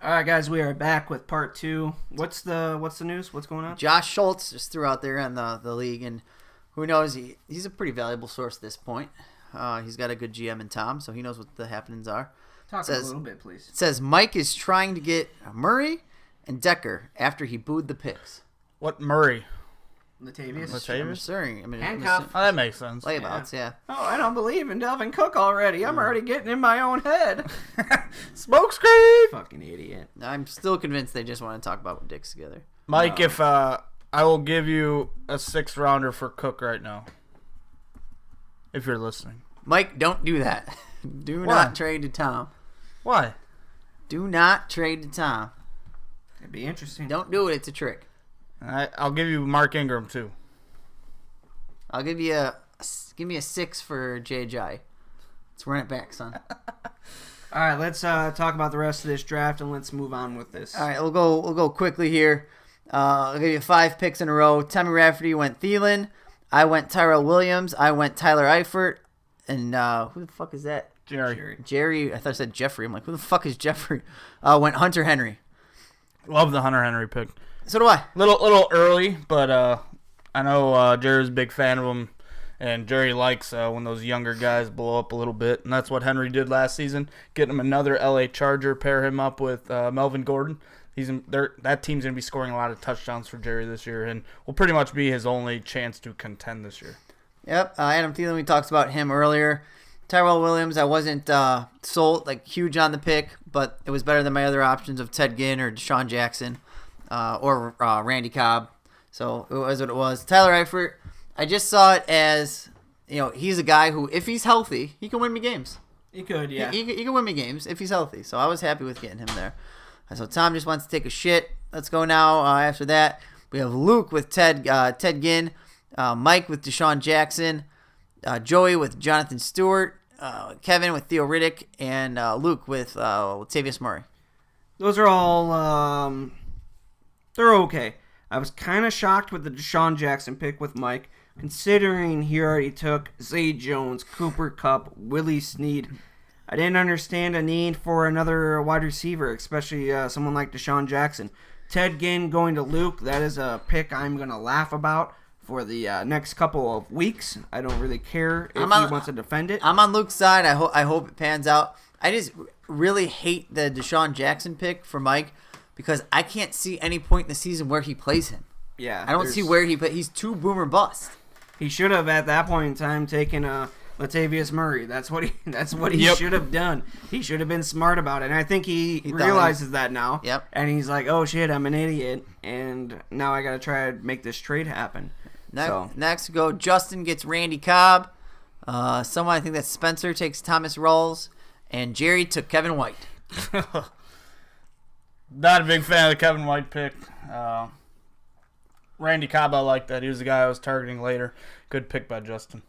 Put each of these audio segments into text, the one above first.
All right, guys, we are back with part 2. What's the news? What's going on? Josh Schultz just threw out there on the league, and who knows? He's a pretty valuable source at this point. He's got a good GM in Tom, so he knows what the happenings are. Talk a little bit, please. It says Mike is trying to get Murray and Decker after he booed the picks. What Murray? Latavius? Handcuff. Oh, that makes sense. Layabouts, yeah. Oh, I don't believe in Delvin Cook already. I'm already getting in my own head. Smoke screen! Fucking idiot. I'm still convinced they just want to talk about dicks together. Mike, if I will give you a 6th rounder for Cook right now. If you're listening. Mike, don't do that. Do not trade to Tom. Why? Do not trade to Tom. It'd be interesting. Don't do it. It's a trick. I'll give you Mark Ingram, too. I'll give you give me a 6 for JJ. Let's run it back, son. All right, let's talk about the rest of this draft and let's move on with this. All right, we'll go quickly here. I'll give you 5 picks in a row. Tommy Rafferty went Thielen. I went Tyrell Williams. I went Tyler Eifert. And who the fuck is that? Jerry. I thought I said Jeffrey. I'm like, who the fuck is Jeffrey? Went Hunter Henry. Love the Hunter Henry pick. So do I. Little early, but I know Jerry's a big fan of him, and Jerry likes when those younger guys blow up a little bit, and that's what Henry did last season. Get him another LA Charger, pair him up with Melvin Gordon. That team's going to be scoring a lot of touchdowns for Jerry this year, and will pretty much be his only chance to contend this year. Yep, Adam Thielen, we talked about him earlier. Tyrell Williams, I wasn't sold, huge on the pick, but it was better than my other options of Ted Ginn or Deshaun Jackson or Randy Cobb. So it was what it was. Tyler Eifert, I just saw it as, he's a guy who, if he's healthy, he can win me games. He could, yeah. He can win me games if he's healthy. So I was happy with getting him there. So Tom just wants to take a shit. Let's go now. After that, we have Luke with Ted Ginn, Mike with Deshaun Jackson, Joey with Jonathan Stewart, Kevin with Theo Riddick, and Luke with Latavius Murray. Those are all, they're okay. I was kind of shocked with the Deshaun Jackson pick with Mike, considering he already took Zay Jones, Cooper Kupp, Willie Snead. I didn't understand a need for another wide receiver, especially someone like Deshaun Jackson. Ted Ginn going to Luke, that is a pick I'm going to laugh about for the next couple of weeks. I don't really care if he wants to defend it. I'm on Luke's side. I hope it pans out. I just really hate the Deshaun Jackson pick for Mike because I can't see any point in the season where he plays him. Yeah, I don't see where he's too boomer bust. He should have at that point in time taken Latavius Murray. That's what he should have done. He should have been smart about it. And I think he realizes that now. Yep. And he's like, oh shit, I'm an idiot, and now I got to try to make this trade happen. Next we go. Justin gets Randy Cobb. Someone, I think that Spencer takes Thomas Rawls, and Jerry took Kevin White. Not a big fan of the Kevin White pick. Randy Cobb, I like that. He was the guy I was targeting later. Good pick by Justin.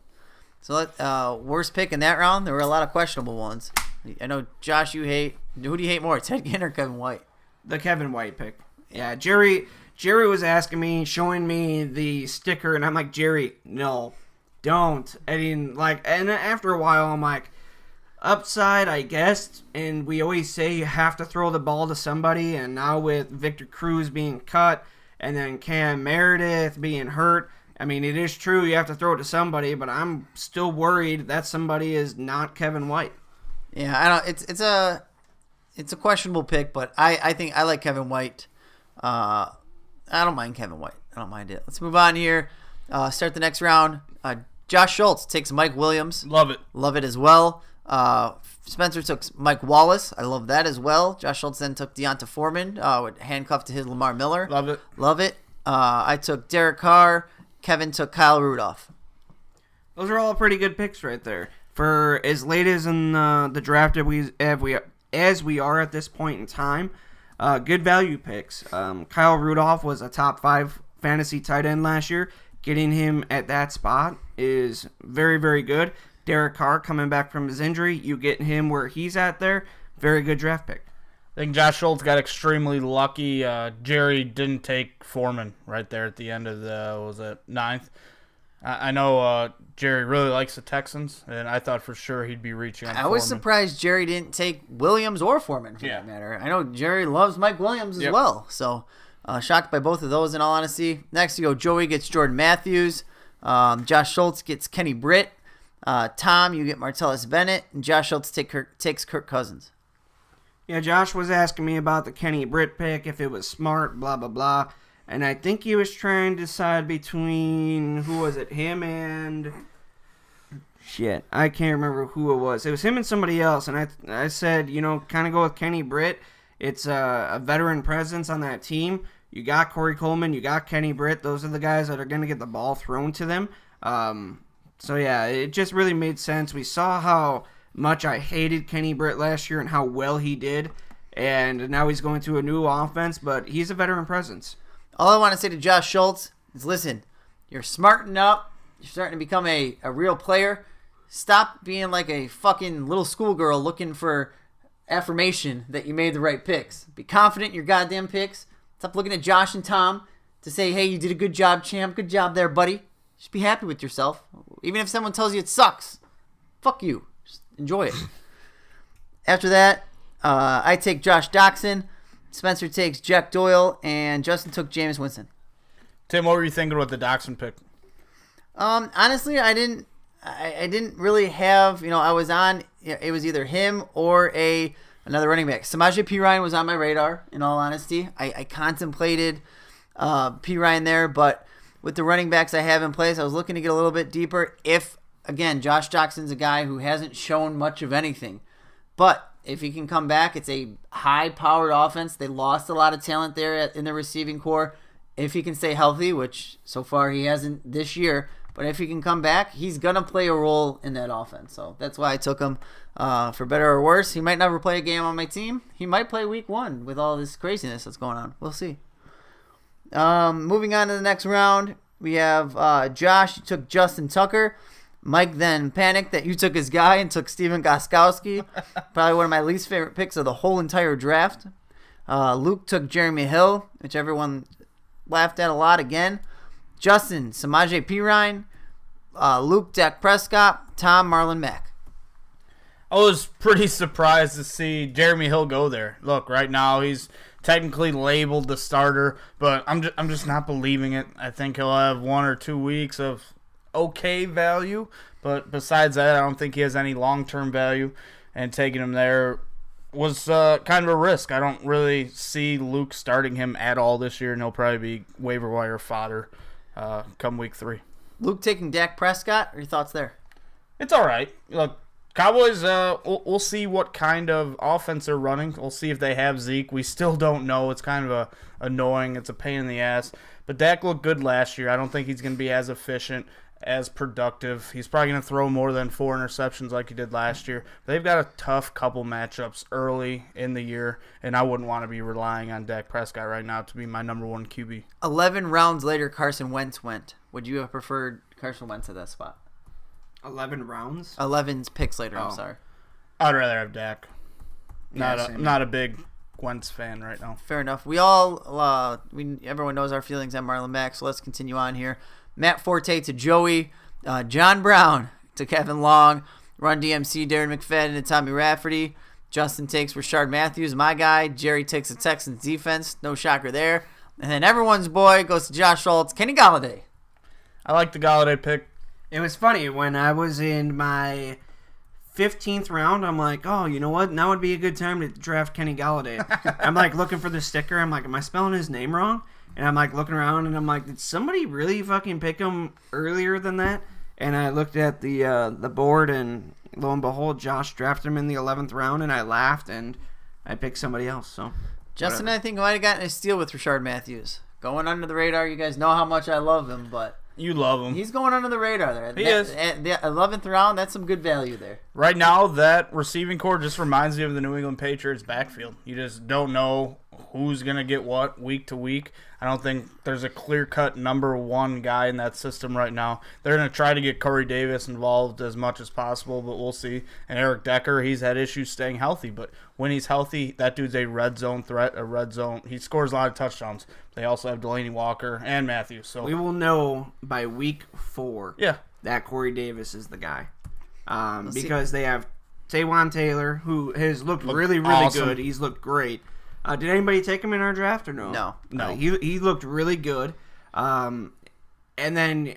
So worst pick in that round, there were a lot of questionable ones. I know, Josh, you hate. Who do you hate more, Ted Ginn or Kevin White? The Kevin White pick. Yeah, Jerry was asking me, showing me the sticker, and I'm like, Jerry, no, don't. I mean, and after a while, I'm like, upside, I guess, and we always say you have to throw the ball to somebody, and now with Victor Cruz being cut, and then Cam Meredith being hurt, I mean, it is true you have to throw it to somebody, but I'm still worried that somebody is not Kevin White. Yeah, I don't. It's a questionable pick, but I think I like Kevin White. I don't mind Kevin White. I don't mind it. Let's move on here. Start the next round. Josh Schultz takes Mike Williams. Love it. Love it as well. Spencer took Mike Wallace. I love that as well. Josh Schultz then took Deonta Foreman, handcuffed to his Lamar Miller. Love it. Love it. I took Derek Carr. Kevin took Kyle Rudolph. Those are all pretty good picks right there. For as late as in the draft as we are at this point in time, good value picks. Kyle Rudolph was a top 5 fantasy tight end last year. Getting him at that spot is very, very good. Derek Carr coming back from his injury, you get him where he's at there. Very good draft pick. I think Josh Schultz got extremely lucky. Jerry didn't take Foreman right there at the end of the 9th. I know Jerry really likes the Texans, and I thought for sure he'd be reaching on I was Foreman. surprised Jerry didn't take Williams or Foreman for that matter. I know Jerry loves Mike Williams as well, so shocked by both of those in all honesty. Next you go, Joey gets Jordan Matthews. Josh Schultz gets Kenny Britt. Tom, you get Martellus Bennett, and Josh Schultz takes Kirk Cousins. Yeah, Josh was asking me about the Kenny Britt pick, if it was smart, blah, blah, blah. And I think he was trying to decide between, who was it, him and... Shit, I can't remember who it was. It was him and somebody else, and I said, kind of go with Kenny Britt. It's a veteran presence on that team. You got Corey Coleman, you got Kenny Britt. Those are the guys that are going to get the ball thrown to them. So, yeah, it just really made sense. We saw how much I hated Kenny Britt last year and how well he did. And now he's going to a new offense, but he's a veteran presence. All I want to say to Josh Schultz is, listen, you're smarting up. You're starting to become a real player. Stop being like a fucking little schoolgirl looking for affirmation that you made the right picks. Be confident in your goddamn picks. Stop looking at Josh and Tom to say, hey, you did a good job, champ. Good job there, buddy. Just be happy with yourself. Even if someone tells you it sucks, fuck you. Just enjoy it. After that, I take Josh Doxson. Spencer takes Jack Doyle, and Justin took Jameis Winston. Tim, what were you thinking with the Doxson pick? Honestly, I didn't really have, I was on, it was either him or another running back. Samaje Perine was on my radar, in all honesty. I contemplated Perine there, but with the running backs I have in place, I was looking to get a little bit deeper. If, again, Josh Doxson's a guy who hasn't shown much of anything, but if he can come back, it's a high-powered offense. They lost a lot of talent there in the receiving core. If he can stay healthy, which so far he hasn't this year, but if he can come back, he's going to play a role in that offense. So that's why I took him. For better or worse, he might never play a game on my team. He might play week 1 with all this craziness that's going on. We'll see. Moving on to the next round, we have Josh. You took Justin Tucker. Mike then panicked that you took his guy and took Steven Gostkowski. Probably one of my least favorite picks of the whole entire draft. Luke took Jeremy Hill, which everyone laughed at a lot again. Justin, Samaje Perine. Luke, Dak Prescott. Tom, Marlon Mack. I was pretty surprised to see Jeremy Hill go there. Look, right now he's technically labeled the starter, but I'm just not believing it. I think he'll have 1 or 2 weeks of okay value, but besides that, I don't think he has any long-term value, and taking him there was kind of a risk. I don't really see Luke starting him at all this year, and he'll probably be waiver wire fodder come week 3. Luke taking Dak Prescott. What are your thoughts there? It's all right. Look, Cowboys, we'll see what kind of offense they're running. We'll see if they have Zeke. We still don't know. It's kind of annoying. It's a pain in the ass. But Dak looked good last year. I don't think he's going to be as efficient, as productive. He's probably going to throw more than 4 interceptions like he did last year. They've got a tough couple matchups early in the year, and I wouldn't want to be relying on Dak Prescott right now to be my number 1 QB. 11 rounds later, Carson Wentz went. Would you have preferred Carson Wentz at that spot? 11 rounds? 11 picks later, Oh. I'm sorry. I'd rather have Dak. Yeah, Not a big Wentz fan right now. Fair enough. Everyone knows our feelings on Marlon Mack, so let's continue on here. Matt Forte to Joey. John Brown to Kevin Long. Run DMC, Darren McFadden and Tommy Rafferty. Justin takes Rashard Matthews, my guy. Jerry takes the Texans defense. No shocker there. And then everyone's boy goes to Josh Schultz. Kenny Galladay. I like the Galladay pick. It was funny when I was in my 15th round. I'm like, oh, you know what? Now would be a good time to draft Kenny Galladay. I'm like looking for the sticker. I'm like, am I spelling his name wrong? And I'm like looking around and I'm like, did somebody really fucking pick him earlier than that? And I looked at the board and lo and behold, Josh drafted him in the 11th round and I laughed and I picked somebody else. So Justin, I think, might have gotten a steal with Rashard Matthews. Going under the radar. You guys know how much I love him, but You love him. he's going under the radar there. He is. At the 11th round, that's some good value there. Right now, that receiving core just reminds me of the New England Patriots backfield. You just don't know who's going to get what week to week. I don't think there's a clear-cut number one guy in that system right now. They're going to try to get Corey Davis involved as much as possible, but we'll see. And Eric Decker, he's had issues staying healthy, but when he's healthy, that dude's a red zone threat, a red zone. He scores a lot of touchdowns. They also have Delaney Walker and Matthews. So we will know by week 4 yeah, that Corey Davis is the guy. Because they have Taywan Taylor, who has looked really, really awesome. good. He's looked great. Did anybody take him in our draft or no? No. He looked really good. And then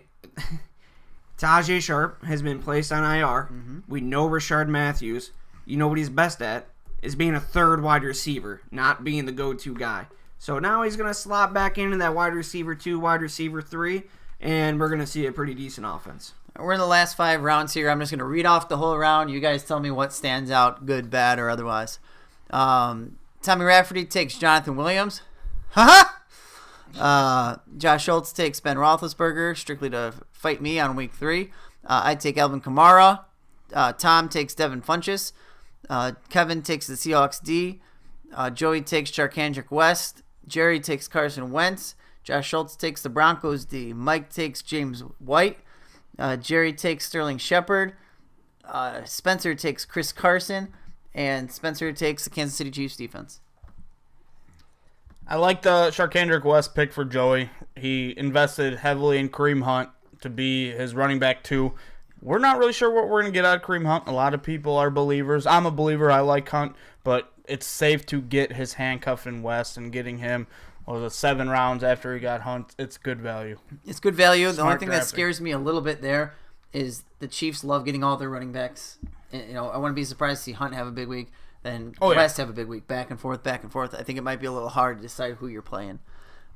Tajay Sharp has been placed on IR. Mm-hmm. We know Rashard Matthews. You know what he's best at is being a third wide receiver, not being the go-to guy. So now he's going to slot back into that wide receiver 2, wide receiver 3, and we're going to see a pretty decent offense. We're in the last 5 rounds here. I'm just going to read off the whole round. You guys tell me what stands out, good, bad, or otherwise. Tommy Rafferty takes Jonathan Williams. Josh Schultz takes Ben Roethlisberger, strictly to fight me on week 3. I take Alvin Kamara. Tom takes Devin Funchess. Kevin takes the Seahawks D. Joey takes Charkandrick West. Jerry takes Carson Wentz. Josh Schultz takes the Broncos D. Mike takes James White. Jerry takes Sterling Shepard. Spencer takes Chris Carson. And Spencer takes the Kansas City Chiefs defense. I like the Charkandrick West pick for Joey. He invested heavily in Kareem Hunt to be his running back 2. We're not really sure what we're going to get out of Kareem Hunt. A lot of people are believers. I'm a believer. I like Hunt, but it's safe to get his handcuff in West, and getting him was it 7 rounds after he got Hunt. It's good value. It's good value. The Smart only thing that drafting. scares me a little bit there is the Chiefs love getting all their running backs. I wouldn't be surprised to see Hunt have a big week, then West have a big week, back and forth, back and forth. I think it might be a little hard to decide who you're playing.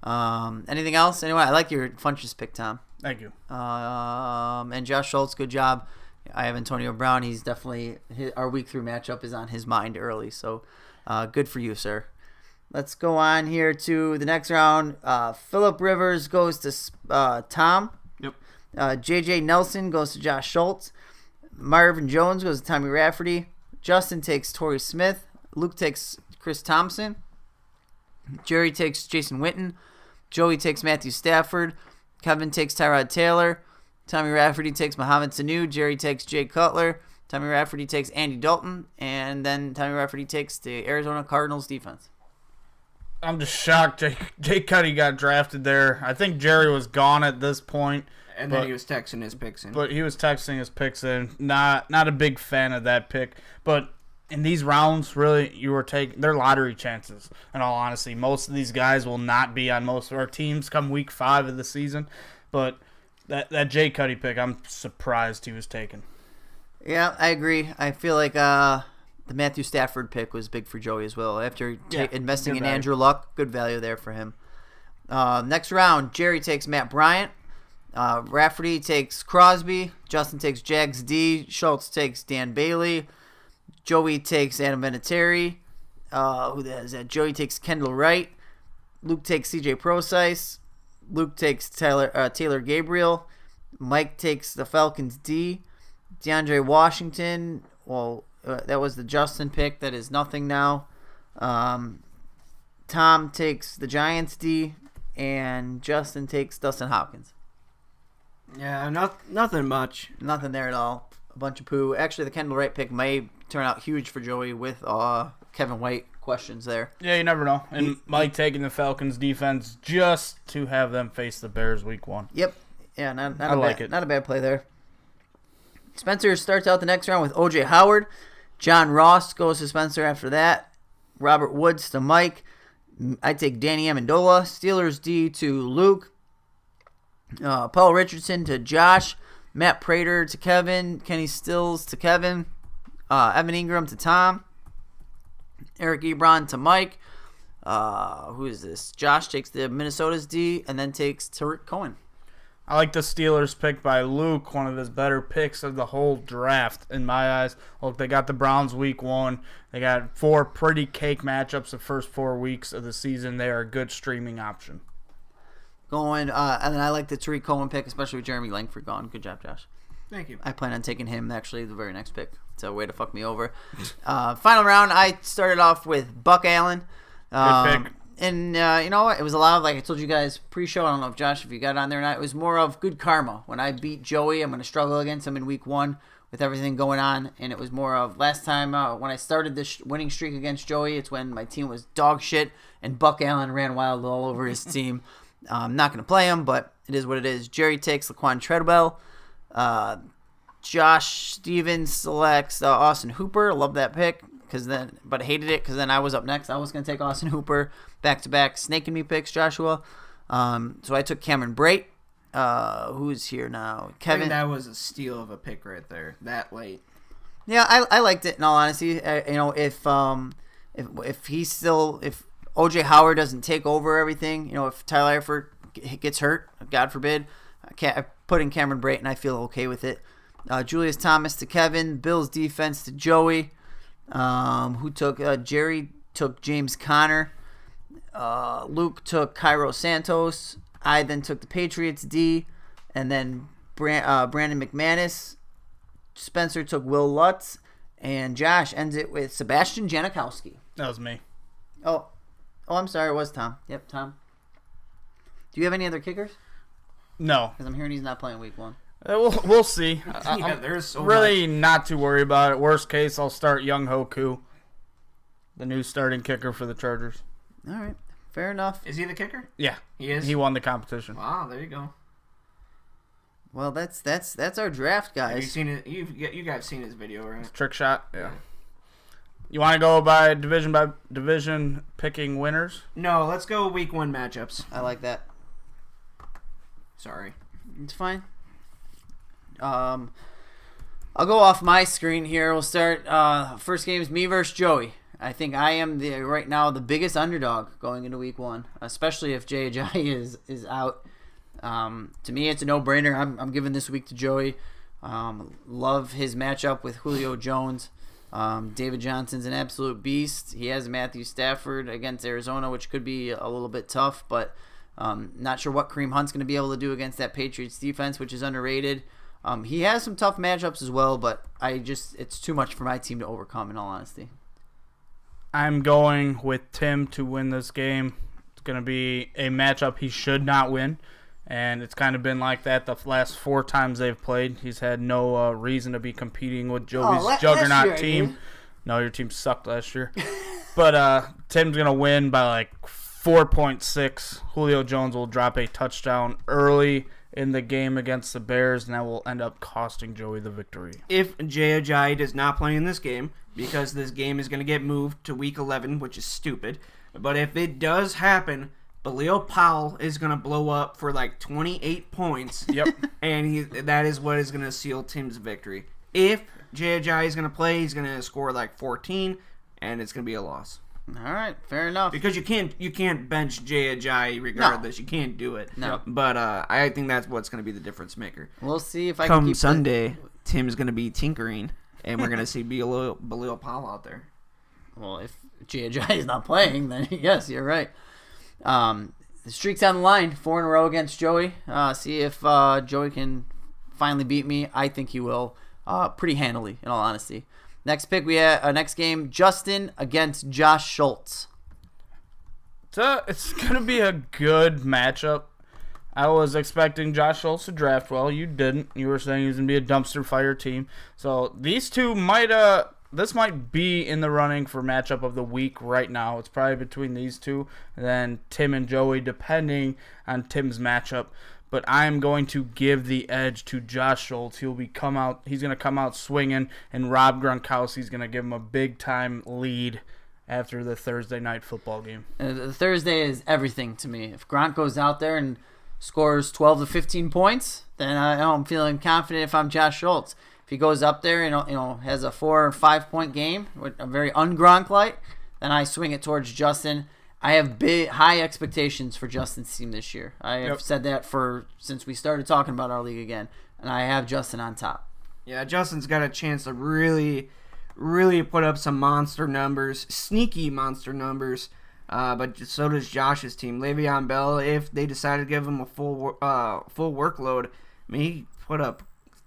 Anything else? Anyway, I like your Funchess pick, Tom. Thank you. And Josh Schultz, good job. I have Antonio Brown. He's definitely our week 3 matchup is on his mind early, so good for you, sir. Let's go on here to the next round. Phillip Rivers goes to Tom. Yep. JJ Nelson goes to Josh Schultz. Marvin Jones goes to Tommy Rafferty. Justin takes Torrey Smith. Luke takes Chris Thompson. Jerry takes Jason Witten. Joey takes Matthew Stafford. Kevin takes Tyrod Taylor. Tommy Rafferty takes Mohamed Sanu. Jerry takes Jay Cutler. Tommy Rafferty takes Andy Dalton. And then Tommy Rafferty takes the Arizona Cardinals defense. I'm just shocked Jay Cuddy got drafted there. I think Jerry was gone at this point. And then he was texting his picks in. But he was texting his picks in. Not a big fan of that pick. But in these rounds, really, you were taking they're lottery chances. In all honesty, most of these guys will not be on most of our teams come week 5 of the season. But that Jay Cuddy pick, I'm surprised he was taken. Yeah, I agree. I feel like the Matthew Stafford pick was big for Joey as well. After investing in Andrew Luck, good value there for him. Next round, Jerry takes Matt Bryant. Rafferty takes Crosby. Justin takes Jags D. Schultz takes Dan Bailey. Joey takes Adam Vinatieri. Who the hell is that? Joey takes Kendall Wright. Luke takes CJ Procise. Luke takes Taylor Gabriel. Mike takes the Falcons D. DeAndre Washington. Well, that was the Justin pick. That is nothing now. Tom takes the Giants D. And Justin takes Dustin Hopkins. Yeah, nothing much. Nothing there at all. A bunch of poo. Actually, the Kendall Wright pick may turn out huge for Joey with Kevin White questions there. Yeah, you never know. And Mike taking the Falcons defense just to have them face the Bears week 1. Yep. Yeah, not it. Not a bad play there. Spencer starts out the next round with O.J. Howard. John Ross goes to Spencer after that. Robert Woods to Mike. I take Danny Amendola. Steelers D to Luke. Paul Richardson to Josh. Matt Prater to Kevin. Kenny Stills to Kevin. Evan Ingram to Tom. Eric Ebron to Mike. Who is this? Josh takes the Minnesota's D and then takes Tariq Cohen. I like the Steelers pick by Luke, one of his better picks of the whole draft in my eyes. Look, they got the Browns week 1. They got 4 pretty cake matchups the first 4 weeks of the season. They are a good streaming option. And then I like the Tariq Cohen pick, especially with Jeremy Langford gone. Good job, Josh. Thank you. I plan on taking him actually the very next pick. It's a way to fuck me over. Final round, I started off with Buck Allen. Good pick. And you know what? It was a lot of, like I told you guys pre-show. I don't know if Josh, if you got on there or not. It was more of good karma. When I beat Joey, I'm going to struggle against him in week 1 with everything going on. And it was more of last time when I started this winning streak against Joey, it's when my team was dog shit and Buck Allen ran wild all over his team. I'm not going to play him, but it is what it is. Jerry takes Laquan Treadwell. Josh Stevens selects Austin Hooper. Love that pick, but hated it because then I was up next. I was going to take Austin Hooper back-to-back, snaking me picks, Joshua. So I took Cameron Brate. Who's here now? Kevin. I think that was a steal of a pick right there, that late. Yeah, I liked it in all honesty. If OJ Howard doesn't take over everything, if Tyler Eifert gets hurt, God forbid, I put in Cameron Brate and I feel okay with it. Julius Thomas to Kevin, Bills defense to Joey. Who took Jerry took James Conner. Luke took Cairo Santos. I then took the Patriots D, and then Brandon McManus. Spencer took Will Lutz, and Josh ends it with Sebastian Janikowski. That was me. Oh, I'm sorry, it was Tom. Yep, Tom. Do you have any other kickers? No, because I'm hearing he's not playing week 1. We'll see. There's so really much. not too worried about it. Worst case, I'll start Young Hoku, the new starting kicker for the Chargers. All right, fair enough. Is he the kicker? Yeah, he is. He won the competition. Wow, there you go. Well, that's our draft, guys. Have you seen it? You guys seen his video, right? Trick shot. Yeah. You want to go by division picking winners? No, let's go week 1 matchups. I like that. Sorry. It's fine. I'll go off my screen here. We'll start. First game is me versus Joey. I think I am right now the biggest underdog going into week 1, especially if J.J. is out. To me, it's a no-brainer. I'm giving this week to Joey. Love his matchup with Julio Jones. David Johnson's an absolute beast. He has Matthew Stafford against Arizona, which could be a little bit tough, but not sure what Kareem Hunt's going to be able to do against that Patriots defense, which is underrated. He has some tough matchups as well, but it's too much for my team to overcome, in all honesty. I'm going with Tim to win this game. It's going to be a matchup he should not win, and it's kind of been like that the last 4 times they've played. He's had no reason to be competing with Joey's juggernaut team. No, your team sucked last year. But Tim's going to win by like 4.6. Julio Jones will drop a touchdown early in the game against the Bears, and that will end up costing Joey the victory. If Jay Ajayi does not play in this game, because this game is going to get moved to week 11, which is stupid, but if it does happen, Bilal Powell is going to blow up for like 28 points. Yep. And that is what is going to seal Tim's victory. If Jay Ajayi is going to play, he's going to score like 14, and it's going to be a loss. All right, fair enough. Because you can't bench Jay Ajayi regardless. No. You can't do it. No. But I think that's what's going to be the difference maker. We'll see if I can keep Sunday, Tim's going to be tinkering, and we're going to see Bilal Powell out there. Well, if Jay Ajayi is not playing, then yes, you're right. The streak's on the line, 4 in a row against Joey. See if Joey can finally beat me. I think he will pretty handily, in all honesty. Next pick, we have next game, Justin against Josh Schultz. It's going to be a good matchup. I was expecting Josh Schultz to draft well. You didn't. You were saying he was going to be a dumpster fire team. So these two this might be in the running for matchup of the week right now. It's probably between these two, and then Tim and Joey, depending on Tim's matchup. But I'm going to give the edge to Josh Schultz. He's going to come out swinging, and Rob Gronkowski's going to give him a big-time lead after the Thursday night football game. The Thursday is everything to me. If Gronk goes out there and scores 12 to 15 points, then I'm feeling confident if I'm Josh Schultz. If he goes up there and has a 4 or 5 point game, with a very un-Gronk-like, then I swing it towards Justin. I have high expectations for Justin's team this year. I have said that since we started talking about our league again, and I have Justin on top. Yeah, Justin's got a chance to really, really put up some monster numbers, sneaky monster numbers. But so does Josh's team. Le'Veon Bell, if they decide to give him a full workload, I mean, he put up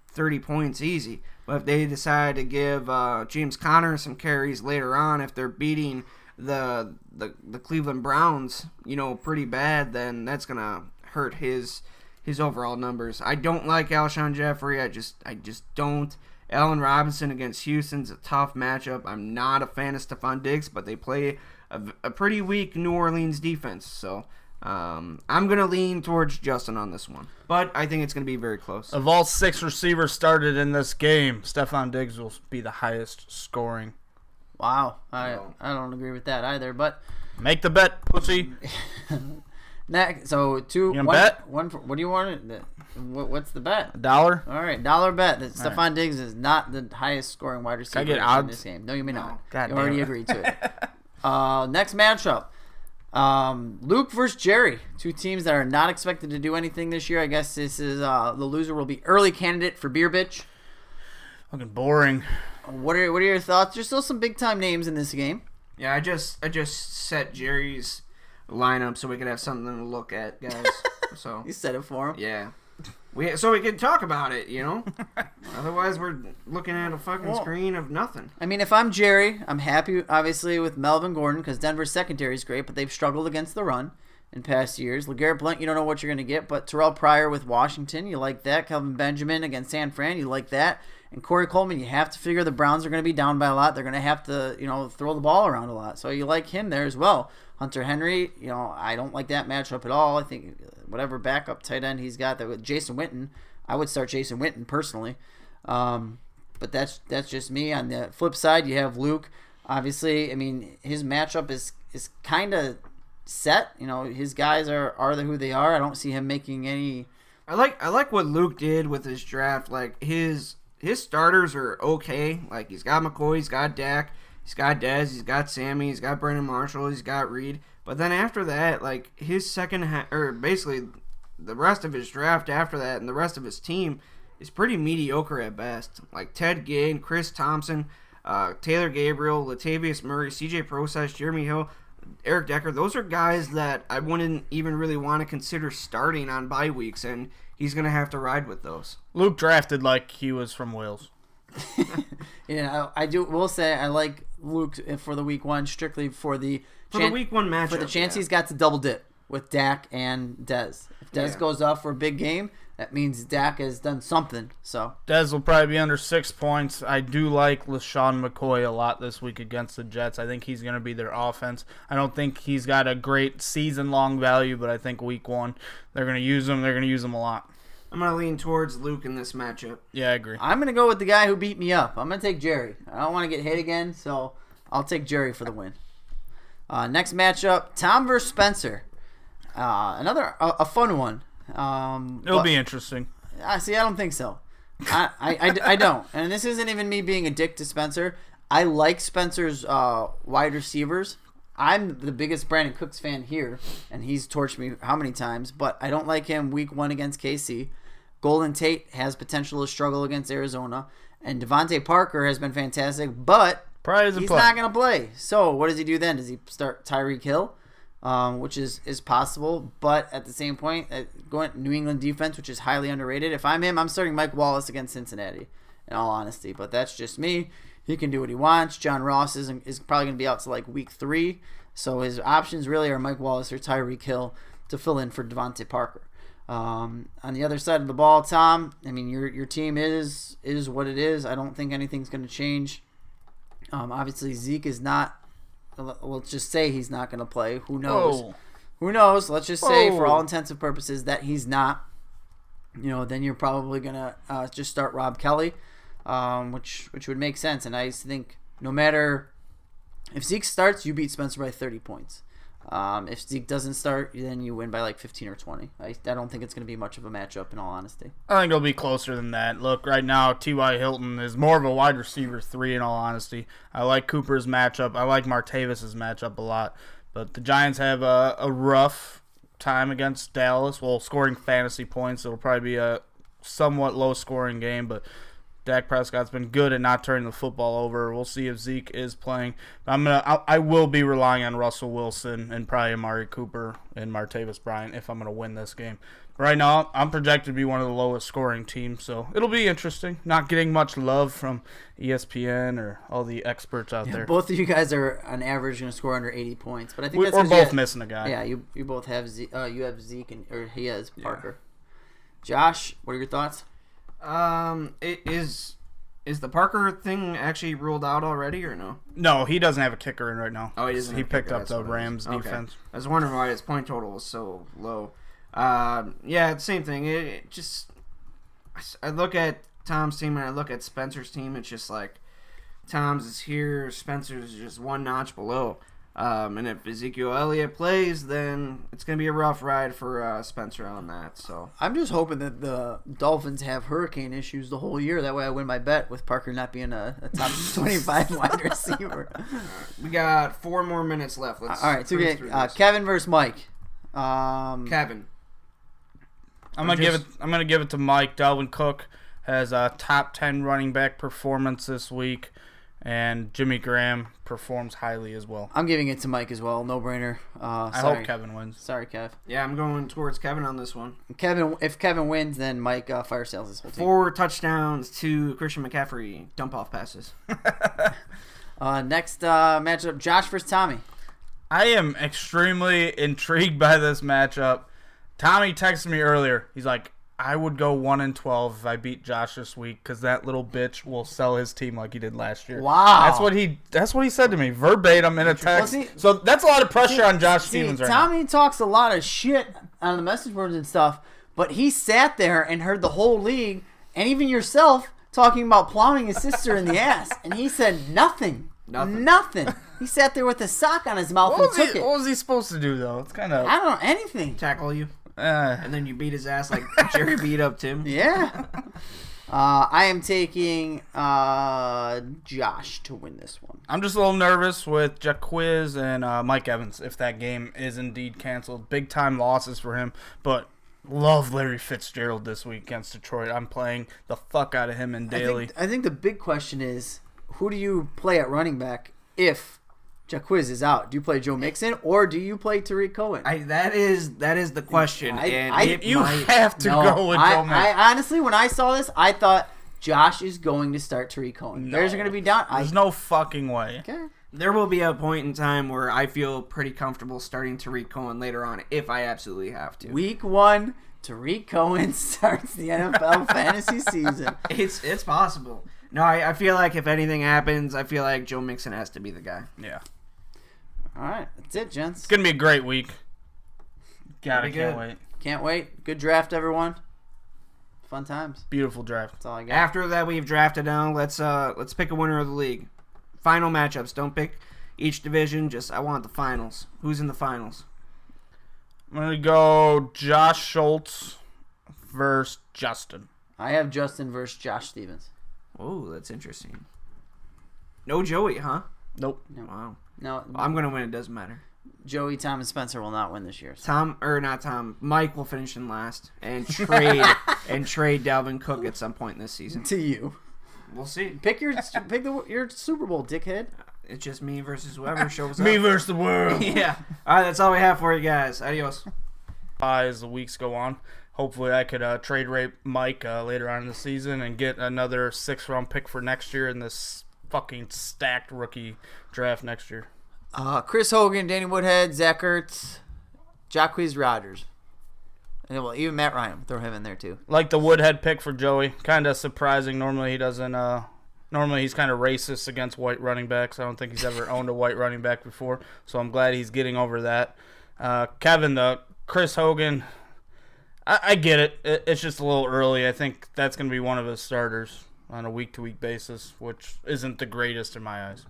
30 points easy. But if they decide to give James Conner some carries later on, if they're beating the Cleveland Browns, pretty bad, then that's gonna hurt his overall numbers. I don't like Alshon Jeffrey. I just don't. Allen Robinson against Houston's a tough matchup. I'm not a fan of Stephon Diggs, but they play a pretty weak New Orleans defense. So I'm going to lean towards Justin on this one. But I think it's going to be very close. Of all 6 receivers started in this game, Stephon Diggs will be the highest scoring. Wow. I don't agree with that either. But make the bet, pussy. Next, so You gonna bet? What do you want? What's the bet? $1? All right, dollar bet that Stephon Diggs is not the highest scoring wide receiver get in odds? this game. No, you may not. God You damn already it. agreed to it. Next matchup. Luke versus Jerry. 2 teams that are not expected to do anything this year. I guess this is the loser will be early candidate for Beer Bitch. Fucking boring. What are your thoughts? There's still some big time names in this game. Yeah, I just set Jerry's lineup so we could have something to look at, guys. So You said it for him. yeah, so we can talk about it, Otherwise, we're looking at a fucking screen of nothing. I mean, if I'm Jerry, I'm happy, obviously, with Melvin Gordon because Denver's secondary is great, but they've struggled against the run in past years. LeGarrette Blount, you don't know what you're going to get, but Terrell Pryor with Washington, you like that. Kelvin Benjamin against San Fran, you like that. And Corey Coleman, you have to figure the Browns are going to be down by a lot. They're going to have to, throw the ball around a lot. So you like him there as well. Hunter Henry, I don't like that matchup at all. I think whatever backup tight end he's got, that with Jason Witten, I would start Jason Witten personally. But that's just me. On the flip side, you have Luke. Obviously, I mean, his matchup is kind of set. His guys are who they are. I don't see him making any. I like what Luke did with his draft. Like his starters are okay. Like he's got McCoy, he's got Dak, he's got Dez, he's got Sammy, he's got Brandon Marshall, he's got Reed. But then after that, like his basically the rest of his draft after that and the rest of his team is pretty mediocre at best. Like Ted Ginn, Chris Thompson, Taylor Gabriel, Latavius Murray, CJ Process, Jeremy Hill, Eric Decker. Those are guys that I wouldn't even really want to consider starting on bye weeks, and he's going to have to ride with those. Luke drafted like he was from Wales. Will say I like Luke for the week 1 strictly for the week 1 matchup. For the chance he's got to double dip with Dak and Dez. If Dez goes off for a big game, that means Dak has done something. So Dez will probably be under 6 points. I do like LaShawn McCoy a lot this week against the Jets. I think he's going to be their offense. I don't think he's got a great season-long value, but I think week 1 they're going to use him. They're going to use him a lot. I'm going to lean towards Luke in this matchup. Yeah, I agree. I'm going to go with the guy who beat me up. I'm going to take Jerry. I don't want to get hit again, so I'll take Jerry for the win. Next matchup, Tom versus Spencer. Another a fun one. It'll be interesting. I don't think so. I don't. And this isn't even me being a dick to Spencer. I like Spencer's wide receivers. I'm the biggest Brandon Cooks fan here, and he's torched me how many times, but I don't like him week 1 against KC. Golden Tate has potential to struggle against Arizona, and Devontae Parker has been fantastic, but he's not going to play. So what does he do then? Does he start Tyreek Hill? Which is possible, but at the same point, going New England defense, which is highly underrated. If I'm him, I'm starting Mike Wallace against Cincinnati, in all honesty. But that's just me. He can do what he wants. John Ross is probably going to be out to like week 3, so his options really are Mike Wallace or Tyreek Hill to fill in for Devontae Parker. On the other side of the ball, Tom, I mean your team is what it is. I don't think anything's going to change. Obviously Zeke is not. Let's just say he's not going to play. Who knows? Whoa. Who knows? Let's just say, for all intents and purposes, that he's not. Then you're probably going to just start Rob Kelly, which would make sense. And I think no matter if Zeke starts, you beat Spencer by 30 points. If Zeke doesn't start, then you win by like 15 or 20. I don't think it's going to be much of a matchup, in all honesty. I think it'll be closer than that. Look, right now, T.Y. Hilton is more of a wide receiver 3, in all honesty. I like Cooper's matchup. I like Martavis's matchup a lot. But the Giants have a rough time against Dallas. Well, scoring fantasy points, it'll probably be a somewhat low-scoring game. But Dak Prescott's been good at not turning the football over. We'll see if Zeke is playing. I will be relying on Russell Wilson and probably Amari Cooper and Martavis Bryant if I'm going to win this game. Right now, I'm projected to be one of the lowest scoring teams, so it'll be interesting. Not getting much love from ESPN or all the experts out there. Both of you guys are on average going to score under 80 points, but I think We're that's both missing a guy. Yeah, you both have you have Zeke or he has Parker. Yeah. Josh, what are your thoughts? Is the Parker thing actually ruled out already or no? No, he doesn't have a kicker in right now. Oh, he doesn't. He picked up the Rams defense. Okay. I was wondering why his point total was so low. Yeah, same thing. It just I look at Tom's team and I look at Spencer's team. It's just like Tom's is here, Spencer's is just one notch below. And if Ezekiel Elliott plays, then it's gonna be a rough ride for Spencer on that. So I'm just hoping that the Dolphins have hurricane issues the whole year. That way, I win my bet with Parker not being a top 25 wide receiver. We got 4 more minutes left. All right, so Kevin versus Mike. Kevin. I'm gonna give it to Mike. Dalvin Cook has a top 10 running back performance this week, and Jimmy Graham performs highly as well. I'm giving it to Mike as well. No brainer. I hope Kevin wins. Sorry, Kev. Yeah, I'm going towards Kevin on this one. If Kevin wins, then Mike fire sales this whole team. 4 touchdowns to Christian McCaffrey dump off passes. Next matchup: Josh versus Tommy. I am extremely intrigued by this matchup. Tommy texted me earlier. He's like, I would go 1-12 if I beat Josh this week because that little bitch will sell his team like he did last year. Wow, that's what he said to me verbatim in a text. Well, so that's a lot of pressure on Josh Stevens right now. Tommy talks a lot of shit on the message boards and stuff, but he sat there and heard the whole league and even yourself talking about plowing his sister in the ass, and he said nothing. Nothing. He sat there with a sock on his mouth and took it. What was he supposed to do though? It's kind of I don't know anything. Tackle you. And then you beat his ass like Jerry beat up Tim. Yeah. I am taking Josh to win this one. I'm just a little nervous with Jaquiz and Mike Evans if that game is indeed canceled. Big time losses for him, but love Larry Fitzgerald this week against Detroit. I'm playing the fuck out of him in daily. I think the big question is, who do you play at running back if Jaquiz is out? Do you play Joe Mixon or do you play Tariq Cohen? That is the question. You have to go with Joe Mixon. I honestly, when I saw this, I thought Josh is going to start Tariq Cohen. No. There's going to be down. There's no fucking way. Okay. There will be a point in time where I feel pretty comfortable starting Tariq Cohen later on if I absolutely have to. Week 1, Tariq Cohen starts the NFL fantasy season. It's possible. No, I feel like if anything happens, I feel like Joe Mixon has to be the guy. Yeah. All right, that's it, gents. It's gonna be a great week. Can't wait. Can't wait. Good draft, everyone. Fun times. Beautiful draft. That's all I got. After that, we've drafted down. Let's pick a winner of the league. Final matchups. Don't pick each division. I want the finals. Who's in the finals? I'm gonna go Josh Schultz versus Justin. I have Justin versus Josh Stevens. Oh, that's interesting. No Joey, huh? Nope. No. Wow. No, I'm gonna win. It doesn't matter. Joey, Tom, and Spencer will not win this year. So. Mike will finish in last and trade Dalvin Cook at some point this season. To you. We'll see. Pick your Super Bowl, dickhead. It's just me versus whoever shows up. Me versus the world. Yeah. All right, that's all we have for you guys. Adios. As the weeks go on, hopefully I could trade rape Mike later on in the season and get another 6th-round pick for next year in this fucking stacked rookie draft next year. Chris Hogan, Danny Woodhead, Zach Ertz, Jacquizz Rodgers. And well, even Matt Ryan. Throw him in there too. Like the Woodhead pick for Joey. Kind of surprising. Normally he doesn't. Normally he's kind of racist against white running backs. I don't think he's ever owned a white running back before. So I'm glad he's getting over that. Kevin, Chris Hogan. I get it. It's just a little early. I think that's going to be one of his starters on a week-to-week basis, which isn't the greatest in my eyes.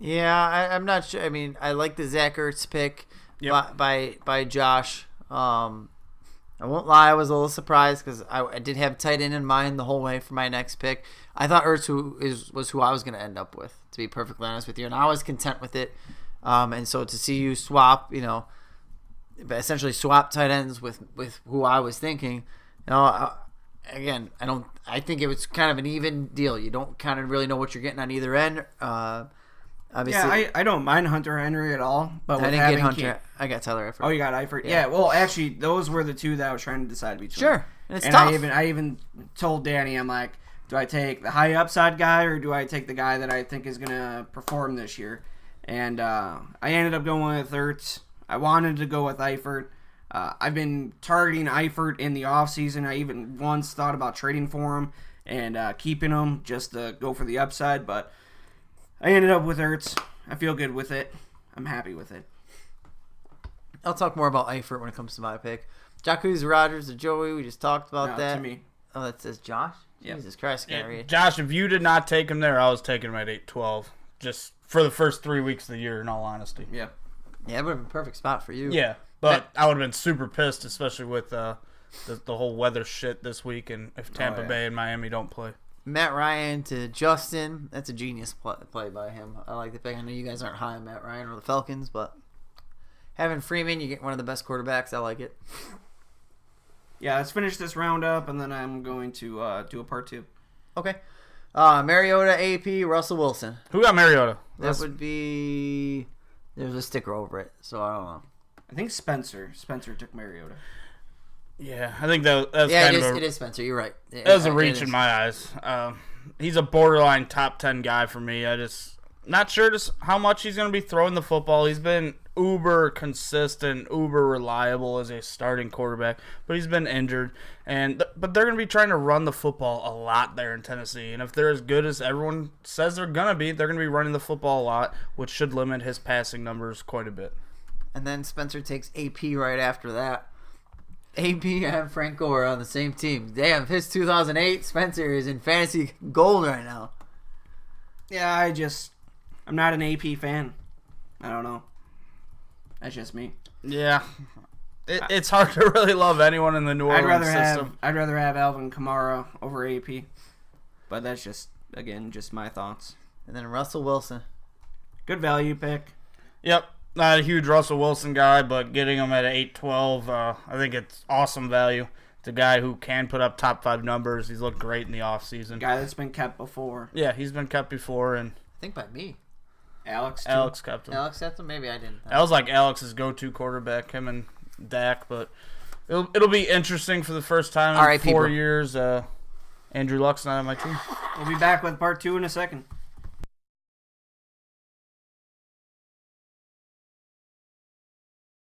Yeah, I'm not sure. I mean, I like the Zach Ertz pick by Josh. I won't lie, I was a little surprised because I did have tight end in mind the whole way for my next pick. I thought Ertz was who I was going to end up with, to be perfectly honest with you, and I was content with it. And so to see you swap, essentially swap tight ends with who I was thinking, again, I think it was kind of an even deal. You don't kind of really know what you're getting on either end. Obviously, yeah, I don't mind Hunter Henry at all, but I with didn't having get Hunter. I got Tyler Eifert. Oh, you got Eifert. Yeah. Well, actually, those were the two that I was trying to decide between. Sure, and it's and tough. I even told Danny, I'm like, do I take the high upside guy or do I take the guy that I think is gonna perform this year? And I ended up going with Ertz. I wanted to go with Eifert. I've been targeting Eifert in the offseason. I even once thought about trading for him and keeping him just to go for the upside, but I ended up with Ertz. I feel good with it. I'm happy with it. I'll talk more about Eifert when it comes to my pick. Jacuz, Rodgers, or Joey, we just talked about that. To me. Oh, that says Josh? Yep. Jesus Christ, I can't read. Josh, if you did not take him there, I was taking him at 8-12. Just for the first 3 weeks of the year, in all honesty. Yeah. Yeah, it would have been a perfect spot for you. Yeah, but I would have been super pissed, especially with the whole weather shit this week, and if Tampa Bay and Miami don't play. Matt Ryan to Justin. That's a genius play by him. I like the pick. I know you guys aren't high on Matt Ryan or the Falcons, but having Freeman, you get one of the best quarterbacks. I like it. Yeah, let's finish this round up, and then I'm going to do a part 2. Okay. Mariota, AP, Russell Wilson. Who got Mariota? That would be... There's a sticker over it, so I don't know. I think Spencer took Mariota. Yeah, I think that's kind of it is Spencer. You're right. That was a reach in my eyes. He's a borderline top 10 guy for me. I just not sure just how much he's going to be throwing the football. He's been uber consistent, uber reliable as a starting quarterback, but he's been injured. But they're going to be trying to run the football a lot there in Tennessee. And if they're as good as everyone says they're going to be running the football a lot, which should limit his passing numbers quite a bit. And then Spencer takes AP right after that. AP and Frank Gore on the same team. Damn, his 2008 Spencer is in fantasy gold right now. Yeah, I'm not an AP fan. I don't know. That's just me. Yeah. It's hard to really love anyone in the New Orleans system. I'd rather have Alvin Kamara over AP. But that's just my thoughts. And then Russell Wilson. Good value pick. Yep. Not a huge Russell Wilson guy, but getting him at 8-12, I think it's awesome value. It's a guy who can put up top 5 numbers. He's looked great in the offseason. Guy that's been kept before. Yeah, he's been kept before. And I think by me. Alex kept him. Alex kept him? Maybe I didn't. That was like Alex's go-to quarterback, him and Dak. But it'll be interesting for the first time in 4 years. Andrew Luck's not on my team. We'll be back with part 2 in a second.